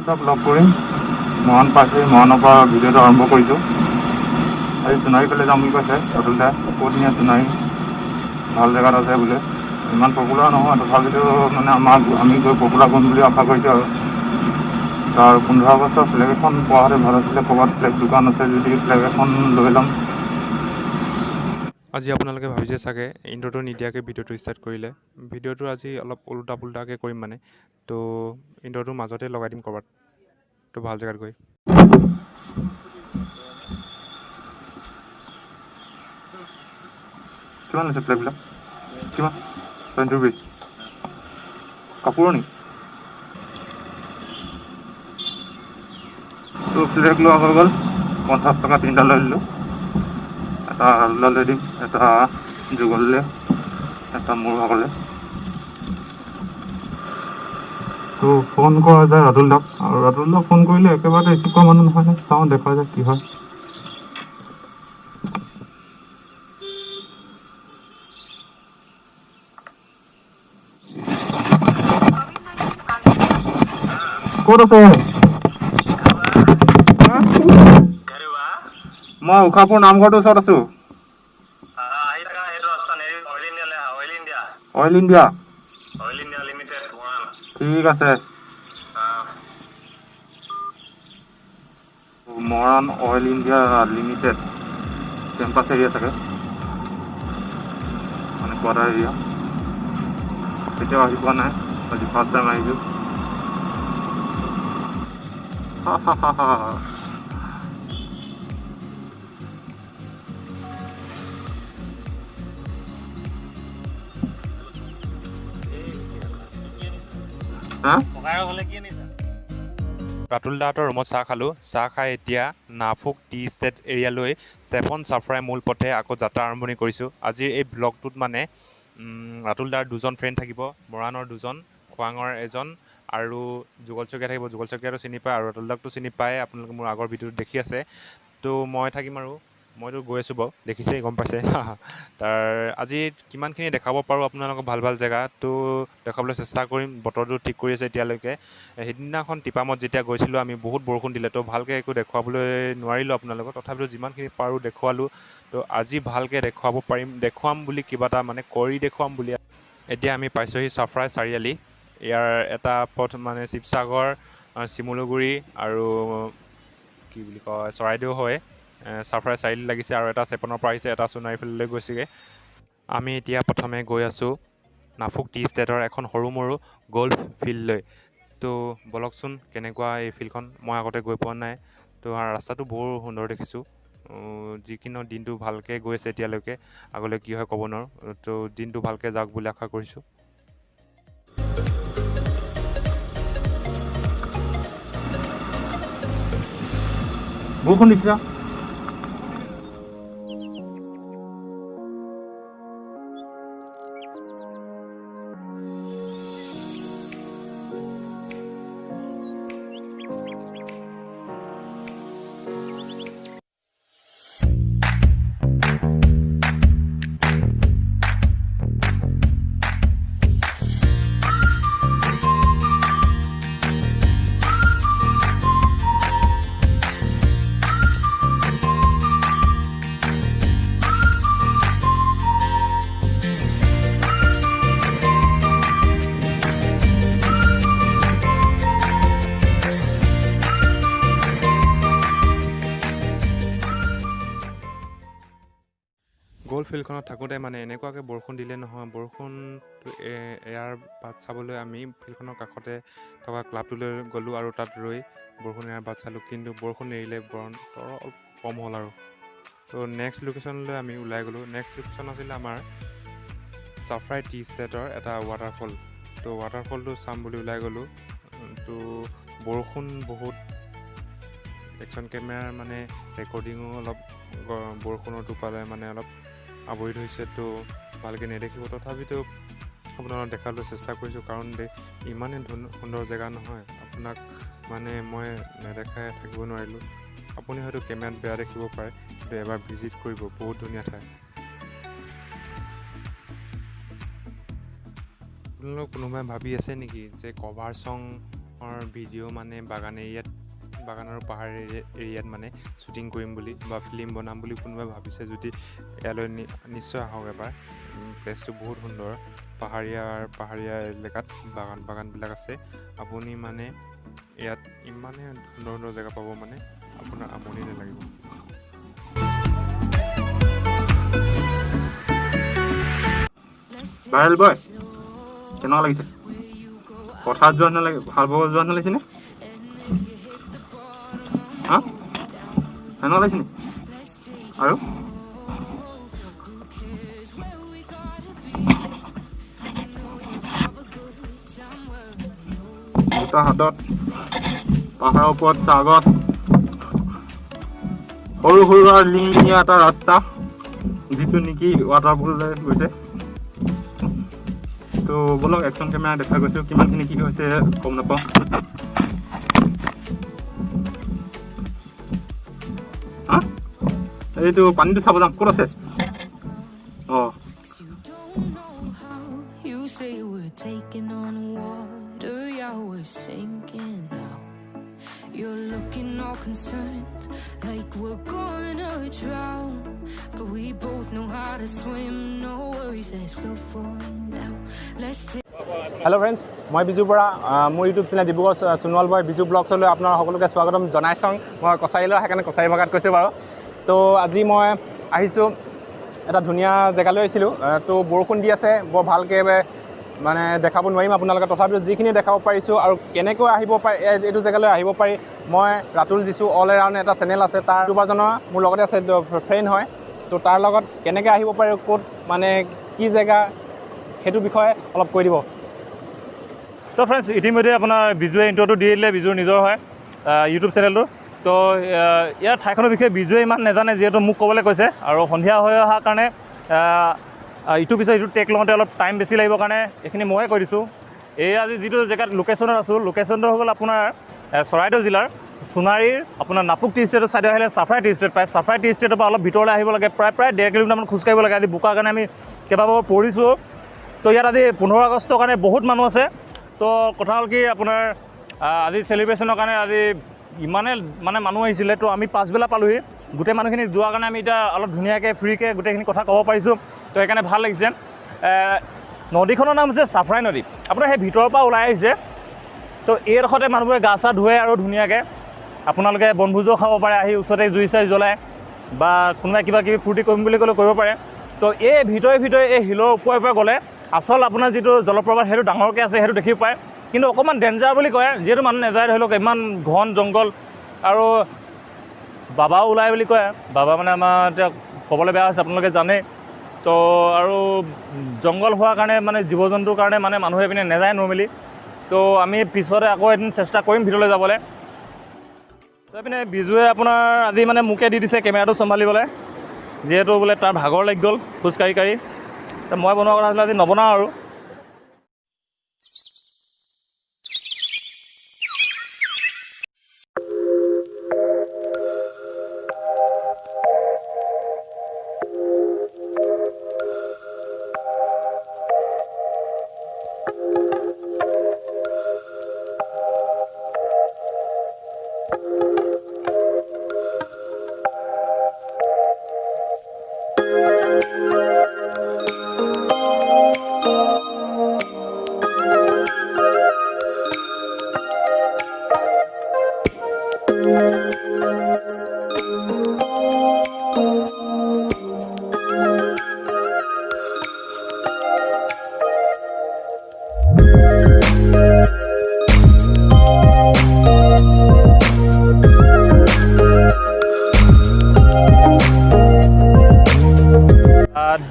এটা ব্লগ কৰিম মৰাণ পাইছে মৰাণৰ পৰা ভিডিঅ'টো আৰম্ভ কৰিছোঁ আজি সোণাৰী ফালে যাম বুলি কৈছে ৰাতুল দাই ক'ত নিয়ে সোণাৰী ভাল জেগাত আছে বোলে ইমান পপুলাৰ নহয় তথাপিতো মানে আমি গৈ পপুলাৰ কৰিম বুলি আশা কৰিছোঁ আৰু তাৰ 15 আগষ্টৰ ফ্লেগ এখন পোৱা হ'লে ভাল আছিলে ক'ৰবাত ফ্লেগ দোকান আছে যদি ফ্লেগ এখন লৈ ল'ম আজি আপোনালোকে ভাবিছে চাগে ইন্ট্ৰটো নিদিয়াকৈ ভিডিঅ'টো ষ্টাৰ্ট কৰিলে ভিডিঅ'টো আজি অলপ উল্টা পুল্টাকৈ কৰিম মানে তো ইন্ট্ৰটো মাজতে লগাই দিম ক'ৰবাত তো ভাল জেগাত গৈ কিমান আছে ফ্লেগবিলাক কিমান 20 rupees কাপোৰৰ নি তো ফ্লেগ লোৱা হৈ গ'ল 50 টকা তিনিটা লৈ দিলোঁ এটা ৰাতুললৈ লৈ দিম এটা যুগললৈ এটা মোৰ ভাগলৈ তো ফোন কৰা যায় ৰাতুল দাক আৰু ৰাতুল দাক ফোন কৰিলে একেবাৰে ৰিচিভ কৰা মানুহ নহয় নে চাওঁ দেখা যায় কি হয় ক'ত আছে মই উশাপুৰ নামঘৰটোৰ ওচৰত আছোঁ অইল ইণ্ডিয়া ঠিক আছে Moran oil India limited campus area থাকে মানে কোৱাৰ্টাৰ এৰিয়া কেতিয়াও আহি পোৱা নাই আজি ফাৰ্ষ্ট টাইম আহিছোঁ ৰাতুল দাহঁতৰ ৰুমত চাহ খালোঁ চাহ খাই এতিয়া নাফুক টি ষ্টেট এৰিয়ালৈ চেপন চাফৰাই মূল পথে আকৌ যাত্ৰা আৰম্ভণি কৰিছোঁ আজিৰ এই ব্লগটোত মানে ৰাতুল দাৰ দুজন ফ্ৰেণ্ড থাকিব মৰাণৰ দুজন খোৱাঙৰ এজন আৰু যুগল শইকীয়া থাকিব যুগল শইকীয়াটো চিনি পায় আৰু ৰাতুল দাকটো চিনি পায় আপোনালোকে মোৰ আগৰ ভিডিঅ'ত দেখি আছে তো মই থাকিম আৰু মইতো গৈ আছোঁ বাৰু দেখিছেই গম পাইছে তাৰ আজি কিমানখিনি দেখাব পাৰোঁ আপোনালোকক ভাল ভাল জেগা তো দেখাবলৈ চেষ্টা কৰিম বতৰটো ঠিক কৰি আছে এতিয়ালৈকে সেইদিনাখন টিপামত যেতিয়া গৈছিলোঁ আমি বহুত বৰষুণ দিলে তো ভালকৈ একো দেখুৱাবলৈ নোৱাৰিলোঁ আপোনালোকক তথাপিতো যিমানখিনি পাৰোঁ দেখুৱালোঁ তো আজি ভালকৈ দেখুৱাম বুলি কিবা এটা মানে কৰি দেখুৱাম বুলি এতিয়া আমি পাইছোঁহি চাফৰাই চাৰিআলি ইয়াৰ এটা পথ মানে শিৱসাগৰ চিমলুগুৰি আৰু কি বুলি কয় চৰাইদেউ হয় চাফৰাই চাৰিআলি লাগিছে আৰু এটা চেপনৰ পৰা আহিছে এটা সোণাৰী ফাললৈ গৈছেগৈ আমি এতিয়া প্ৰথমে গৈ আছোঁ নাফুক টি ষ্টেটৰ এখন সৰু মৰু গল্ফ ফিল্ডলৈ তো বলকচোন কেনেকুৱা এই ফিল্ডখন মই আগতে গৈ পোৱা নাই তো ৰাস্তাটো বৰ সুন্দৰ দেখিছোঁ যিকিনো দিনটো ভালকৈ গৈ আছে এতিয়ালৈকে আগলৈ কি হয় ক'ব নোৱাৰোঁ তো দিনটো ভালকৈ যাওক বুলি আশা কৰিছোঁ বৰষুণ দিছা গ'ল্ফ ফিল্ডখনত থাকোঁতে মানে এনেকুৱাকৈ বৰষুণ দিলে নহয় বৰষুণটো এয়াৰ বাট চাবলৈ আমি ফিল্ডখনৰ কাষতে থকা ক্লাবটোলৈ গ'লোঁ আৰু তাত ৰৈ বৰষুণ এয়াৰ বাট চালোঁ কিন্তু বৰষুণ এৰিলে বৰষুণটো অলপ কম হ'ল আৰু তো নেক্সট লোকেশ্যনলৈ আমি ওলাই গ'লোঁ নেক্সট লোকেশ্যন আছিলে আমাৰ চাফৰাই টি ষ্টেটৰ এটা ৱাটাৰফল তো ৱাটাৰফলটো চাম বুলি ওলাই গ'লোঁ তো বৰষুণ বহুত একশ্যন কেমেৰাৰ মানে ৰেকৰ্ডিঙো অলপ বৰষুণৰ টোপালে মানে অলপ আৱৰি ধৰিছে তো ভালকৈ নেদেখিব তথাপিতো আপোনালোকক দেখাবলৈ চেষ্টা কৰিছোঁ কাৰণ ইমানেই সুন্দৰ জেগা নহয় আপোনাক মানে মই নেদেখাই থাকিব নোৱাৰিলোঁ আপুনি হয়তো কেমেৰাত বেয়া দেখিব পাৰে কিন্তু এবাৰ ভিজিট কৰিব বহুত ধুনীয়া ঠাই আপোনালোক কোনোবাই ভাবি আছে নেকি যে কভাৰ চং ভিডিঅ' মানে বাগান আৰু পাহাৰ এৰিয়াত মানে শ্বুটিং কৰিম বুলি বা ফিল্ম বনাম বুলি কোনোবাই ভাবিছে যদি ইয়ালৈ নিশ্চয় আহক এবাৰ। প্লেচটো বহুত সুন্দৰ, পাহাৰীয়া এলেকাত বাগানবিলাক আছে। আপুনি মানে ইয়াত ইমানে সুন্দৰ জেগা পাব মানে আপোনাৰ আমনি নালাগিব। ভাইৰেল বয় কেনেকুৱা লাগিছে? পথাৰত যোৱা নালাগে, হাল বাব যোৱা নালাগিছে নে? হা কেনেকুৱা লাগিছে নে? আৰু দুটা হাতত পাহাৰৰ ওপৰত চাহগছ, সৰু লিংলিঙীয়া এটা ৰাস্তা যিটো নেকি ৱাটাৰফললৈ গৈছে। তো বলক একশ্যন কেমেৰা দেখা গৈছোঁ, কিমানখিনি কি হৈছে গম নাপাওঁ। হা এইটো পানীটো চাব যাম, ক'ত আছে? অঁ You're looking all concerned, like we're gonna drown. But we both know how to swim, no worries, let's go for now. Let's take. Hello' friends, মই বিজুৰ পৰা মোৰ ইউটিউব চেনেল ডিব্ৰুগড় সোণোৱাল বয় বিজু ব্লগছলৈ আপোনাৰ সকলোকে স্বাগতম জনাইছোঁ। মই কছাৰীলৈ সেইকাৰণে কছাৰী ভাষাত কৈছোঁ বাৰু। তো আজি মই আহিছোঁ এটা ধুনীয়া জেগালৈ আহিছিলোঁ। তো বৰষুণ দি আছে, বৰ ভালকৈ মানে দেখাব নোৱাৰিম আপোনালোকে, তথাপিও যিখিনি দেখাব পাৰিছোঁ আৰু কেনেকৈ আহিব পাৰি এইটো জেগালৈ আহিব পাৰি। মই ৰাতুল জিছু অল এৰাউণ্ড এটা চেনেল আছে, তাৰ দুবাৰজনৰ মোৰ লগতে আছে, ফ্ৰেণ্ড হয়। তো তাৰ লগত কেনেকৈ আহিব পাৰি, ক'ত মানে কি জেগা, সেইটো বিষয়ে অলপ কৈ দিব। তো ফ্ৰেণ্ডছ, ইতিমধ্যে আপোনাৰ বিজুৱে ইণ্ট্ৰ'টো দি দিলে, বিজুৰ নিজৰ হয় ইউটিউব চেনেলটো। তো ইয়াৰ ঠাইখনৰ বিষয়ে বিজুৱে ইমান নাজানে, যিহেতু মোক ক'বলৈ কৈছে। আৰু সন্ধিয়া হৈ অহাৰ কাৰণে ইটোৰ পিছত ইটো টেক লওঁতে অলপ টাইম বেছি লাগিব কাৰণে এইখিনি ময়ে কৈ দিছোঁ। এই আজি যিটো জেগাত লোকেশ্যনত আছোঁ, লোকেশ্যনটো হৈ গ'ল আপোনাৰ চৰাইদেউ জিলাৰ সোণাৰীৰ আপোনাৰ নাপুক টি ষ্টেটৰ ছাইডে আহিলে চাফৰাই টি ষ্টেট পায়। চাফৰাই টি ষ্টেটৰ পৰা অলপ ভিতৰলৈ আহিব লাগে, প্ৰায় 1.5 কিলোমিটাৰমান খোজকাঢ়িব লাগে। আজি বোকাৰ কাৰণে আমি কেইবাবাৰো পৰিছোঁ। তো ইয়াত আজি 15 আগষ্টৰ কাৰণে বহুত মানুহ আছে। তো কথা হ'ল কি, আপোনাৰ আজি চেলিব্ৰেশ্যনৰ কাৰণে আজি ইমানে মানে মানুহ আহিছিলে। তো আমি পাছবেলা পালোহি, গোটেই মানুহখিনি যোৱাৰ কাৰণে আমি এতিয়া অলপ ধুনীয়াকৈ ফ্ৰীকৈ গোটেইখিনি কথা ক'ব পাৰিছোঁ। তো সেইকাৰণে ভাল লাগিছে। নদীখনৰ নাম হৈছে চাফৰাই নদী। আপোনাৰ সেই ভিতৰৰ পৰা ওলাই আহিছে। তো এইডোখৰতে মানুহবোৰে গা চা ধুৱে আৰু ধুনীয়াকৈ আপোনালোকে বনভোজো খাব পাৰে, আহি ওচৰতে জুই চাই জ্বলাই বা কোনোবাই কিবা কিবি ফূৰ্তি কৰিম বুলি ক'লেও কৰিব পাৰে। তো এই ভিতৰে এই শিলৰ ওপৰে গ'লে আচল আপোনাৰ যিটো জলপ্ৰপাত সেইটো ডাঙৰকৈ আছে, সেইটো দেখিব পায়। কিন্তু অকণমান ডেঞ্জাৰ বুলি কয়, যিহেতু মানুহ নাযায়, ধৰি লওক ইমান ঘন জংঘল আৰু বাবাও ওলায় বুলি কয়। বাবা মানে আমাৰ এতিয়া ক'বলৈ বেয়া হৈছে, আপোনালোকে জানেই। তো আৰু জংঘল হোৱাৰ কাৰণে মানে জীৱ জন্তুৰ কাৰণে মানে মানুহে পিনে নাযায় নৰ্মেলি। তো আমি পিছতে আকৌ এদিন চেষ্টা কৰিম ভিতৰলৈ যাবলৈ। তো এইপিনে বিজুৱে আপোনাৰ আজি মানে মোকে দি দিছে কেমেৰাটো চম্ভালিবলৈ, যিহেতু বোলে তাৰ ভাগৰ লাগি গ'ল খোজকাঢ়ি। তো মই বনোৱা কথা আছিলে, আজি নবনাওঁ আৰু।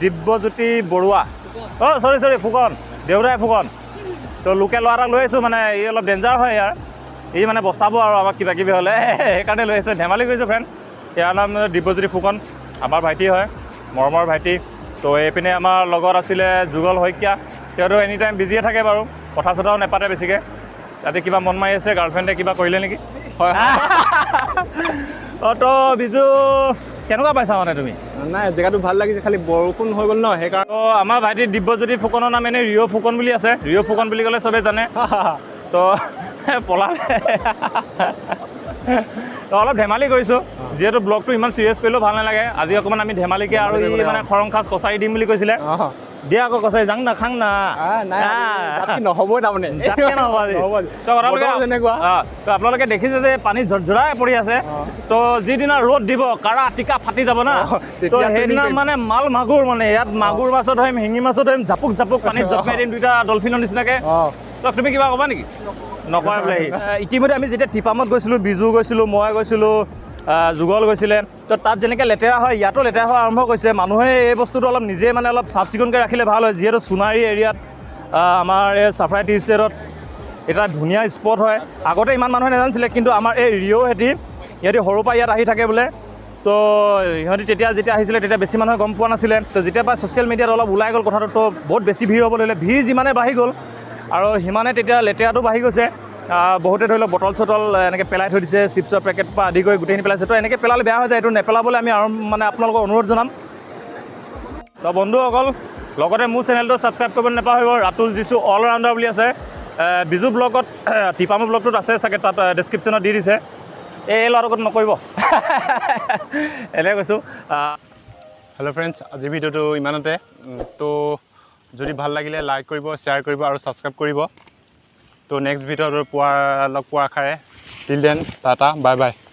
দিব্যজ্যোতি বৰুৱা, চৰি ফুকন, দেউতাই ফুকন। তো লোকে ল'ৰা এটাক লৈ আহিছোঁ, মানে ই অলপ ডেঞ্জাৰ হয় ইয়াৰ, ই মানে বচাব আৰু আমাক কিবা কিবি হ'লে, সেইকাৰণে লৈ আহিছোঁ। ধেমালি কৰিছোঁ ফ্ৰেণ্ড। ইয়াৰ নাম দিব্যজ্যোতি ফুকন, আমাৰ ভাইটি হয়, মৰমৰ ভাইটি। তো এইপিনে আমাৰ লগত আছিলে যুগল শইকীয়া, তেওঁতো এনি টাইম বিজিয়ে থাকে বাৰু, কথা চথাও নেপাতে বেছিকৈ। তাতে কিবা মন মাৰি আছে, গাৰ্লফ্ৰেণ্ডে কিবা কৰিলে নেকি? হয়। তো বিজু কেনেকুৱা পাইছা মানে তুমি? নাই, জেগাটো ভাল লাগিছে, খালি বৰষুণ হৈ গ'ল ন, সেইকাৰণে। তো আমাৰ ভাইটি দিব্যজ্যোতি ফুকনৰ নাম এনেই ৰিঅ' ফুকন বুলি আছে। ৰিঅ' ফুকন বুলি ক'লে চবেই জানে। তো পলালে তো অলপ ধেমালি কৰিছোঁ যিহেতু ব্লগটো ইমান চিৰিয়াছ কৰিলেও ভাল নালাগে আজি অকণমান আমি ধেমালিকৈ আৰু ই মানে খৰং খাজ কচাৰি দিম বুলি কৈছিলে দিয়া আকৌ কচাৰি যাং না খাং না নহ'বই তাৰমানে নহ'ব আজি তো আপোনালোকে দেখিছে যে পানী ঝৰঝৰাই পৰি আছে তো যিদিনা ৰ'দ দিব কাৰা টিকা ফাটি যাব না তো সেইদিনা মানে মাল মাগুৰ মানে ইয়াত মাগুৰ মাছত ধৰিম শিঙি মাছত ধৰিম জাপুক জাপুক পানীত জঁপিয়াই দিম দুইটা ডলফিনৰ নিচিনাকৈ তো তুমি কিবা ক'বা নেকি নকয় বোলে ইতিমধ্যে আমি যেতিয়া টিপামত গৈছিলোঁ বিজু গৈছিলোঁ মই গৈছিলোঁ যুগল গৈছিলে তো তাত যেনেকৈ লেতেৰা হয় ইয়াতো লেতেৰা হোৱা আৰম্ভ কৰিছে মানুহে এই বস্তুটো অলপ নিজে মানে অলপ চাফ চিকুণকৈ ৰাখিলে ভাল হয় যিহেতু সোণাৰী এৰিয়াত আমাৰ এই চাফৰাই টি ষ্টেটত এটা ধুনীয়া স্পট হয় আগতে ইমান মানুহে নাজানিছিলে কিন্তু আমাৰ এই ইহঁতি সৰুৰ পৰা ইয়াত আহি থাকে বোলে তো ইহঁতি যেতিয়া আহিছিলে তেতিয়া বেছি মানুহে গম পোৱা নাছিলে তো যেতিয়া পৰা ছ'চিয়েল মিডিয়াত অলপ ওলাই গ'ল কথাটো তো বহুত বেছি ভিৰ হ'ব ধৰিলে ভিৰ যিমানে বাঢ়ি গ'ল আৰু সিমানে তেতিয়া লেতেৰাটো বাঢ়ি গৈছে বহুতে ধৰি লওক বটল চটল এনেকৈ পেলাই থৈ দিছে চিপছৰ পেকেট পৰা আদি কৰি গোটেইখিনি পেলাইছে তো এনেকৈ পেলালে বেয়া হৈ যায় এইটো নেপেলাবলৈ আমি মানে আপোনালোকক অনুৰোধ জনাম তো বন্ধুসকল লগতে মোৰ চেনেলটো ছাবস্ক্ৰাইব কৰিব নাপাহৰিব ৰাতুল যিছু অল ৰাউণ্ডাৰ বুলি আছে বিজু ব্লগত টিপামৰ ব্লগটোত আছে চাগে তাত ডেছক্ৰিপশ্যনত দি দিছে এই ল'ৰাৰ লগত নকৰিব এনেকৈ কৈছোঁ হেল্ল' ফ্ৰেণ্ডছ আজি ভিডিঅ'টো ইমানতে তো যদি ভাল লাগিলে লাইক কৰিব শ্বেয়াৰ কৰিব আৰু ছাবস্ক্ৰাইব কৰিব তো নেক্সট ভিডিঅ'ত লগ পোৱাৰ আশাৰে till then tata bye bye